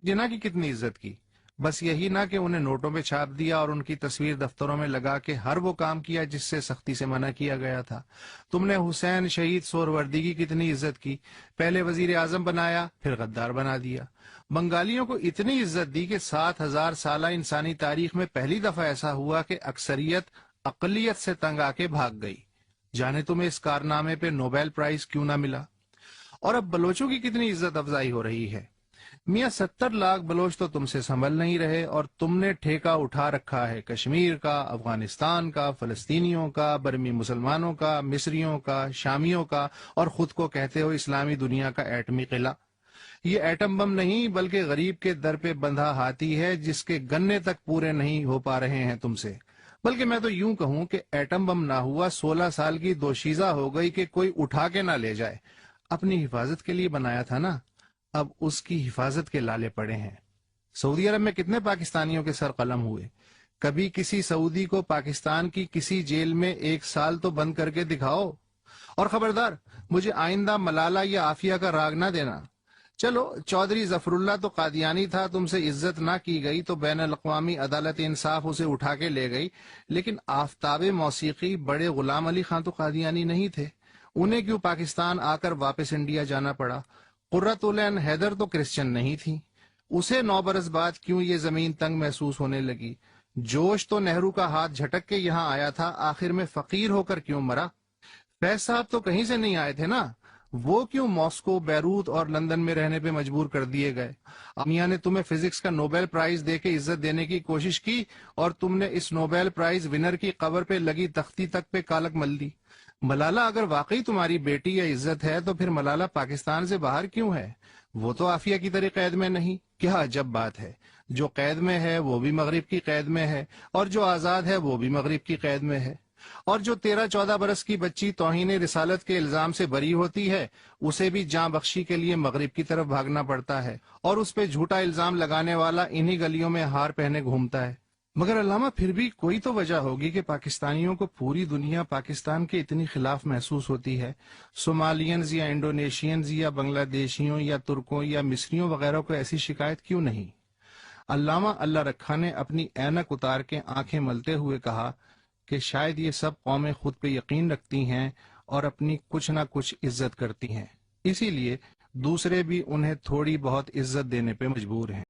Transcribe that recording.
जिना की कितनी इज्जत की। बस यही ना कि उन्हें नोटों पे छाप दिया और उनकी तस्वीर दफ्तरों में लगा के हर वो काम किया जिससे सख्ती से मना किया गया था। तुमने हुसैन शहीद सोहरवर्दी की कितनी इज्जत की, पहले वजीर आजम बनाया फिर गद्दार बना दिया। बंगालियों को इतनी इज्जत दी कि 7,000 साल इंसानी तारीख में पहली दफा ऐसा हुआ कि अक्सरियत अकलियत से तंग आके भाग गई। जाने तुम्हें इस कारनामे पे नोबेल प्राइज क्यों ना मिला। और अब बलोचों की कितनी इज्जत अफजाई हो रही है। मियाँ 70 लाख बलोच तो तुमसे संभल नहीं रहे और तुमने ठेका उठा रखा है कश्मीर का, अफगानिस्तान का, फलस्तीनियों का, बर्मी मुसलमानों का, मिस्रियों का, शामियों का, और खुद को कहते हो इस्लामी दुनिया का एटमी किला। ये एटम बम नहीं बल्कि गरीब के दर पे बंधा हाथी है जिसके गन्ने तक पूरे नहीं हो पा रहे हैं तुमसे। बल्कि मैं तो यूं कहूं कि एटम बम ना हुआ 16 साल की दोशीजा हो गई कि कोई उठा के ना ले जाए। अपनी हिफाजत के लिए बनाया था ना, अब उसकी हिफाजत के लाले पड़े हैं। सऊदी अरब में कितने पाकिस्तानियों के सर कलम हुए। कभी किसी सऊदी को पाकिस्तान की किसी जेल में 1 साल तो बंद करके दिखाओ। और खबरदार, मुझे आइंदा मलाला या आफिया का राग ना देना। चलो, चौधरी जफरुल्लाह तो कादियानी था, तुमसे इज्जत ना की गई तो बैन अल-अक़वामी अदालत इंसाफ उसे उठा के ले गई, लेकिन आफ्ताबे मौसीकी बड़े गुलाम अली खान तो कादियानी नहीं थे। उन्हें क्यों पाकिस्तान आकर वापस इंडिया जाना पड़ा। कुर्रतुल-ऐन हैदर तो क्रिश्चियन नहीं थी, उसे 9 बरस बाद क्यों ये जमीन तंग महसूस होने लगी। जोश तो नेहरू का हाथ झटक के यहाँ आया था, आखिर में फकीर होकर क्यों मरा। फैज साहब तो कहीं से नहीं आए थे ना, वो क्यों मॉस्को, बैरूत और लंदन में रहने पे मजबूर कर दिए गए। मियां ने तुम्हें फिजिक्स का नोबेल प्राइज देके इज्जत देने की कोशिश की और तुमने इस नोबेल प्राइज विनर की कब्र पे लगी तख्ती तक पे कालक मल दी। मलाला अगर वाकई तुम्हारी बेटी या इज्जत है तो फिर मलाला पाकिस्तान से बाहर क्यों है। वो तो आफिया की तरह कैद में नहीं। क्या अजब बात है, जो कैद में है वो भी मगरिब की कैद में है और जो आजाद है वो भी मगरिब की कैद में है। और जो 13-14 बरस की बच्ची तौहीन रिसालत के इल्जाम से बरी होती है उसे भी जान बख्शी के लिए मगरिब की तरफ भागना पड़ता है और उस पे झूठा इल्जाम लगाने वाला इन्हीं गलियों में हार पहने घूमता है। मगर अल्लामा, फिर भी कोई तो वजह होगी कि पाकिस्तानियों को पूरी दुनिया पाकिस्तान के इतनी खिलाफ महसूस होती है। सोमालियंस या इंडोनेशियंस या बांग्लादेशियों या तुर्कों या मिस्रियों वगैरह को ऐसी शिकायत क्यों नहीं। अल्लामा अल्लाह रखा ने अपनी ऐनक उतार के आंखें मलते हुए कहा कि शायद ये सब कौमें खुद पे यकीन रखती हैं और अपनी कुछ ना कुछ इज्जत करती हैं, इसीलिए दूसरे भी उन्हें थोड़ी बहुत इज्जत देने पे मजबूर हैं।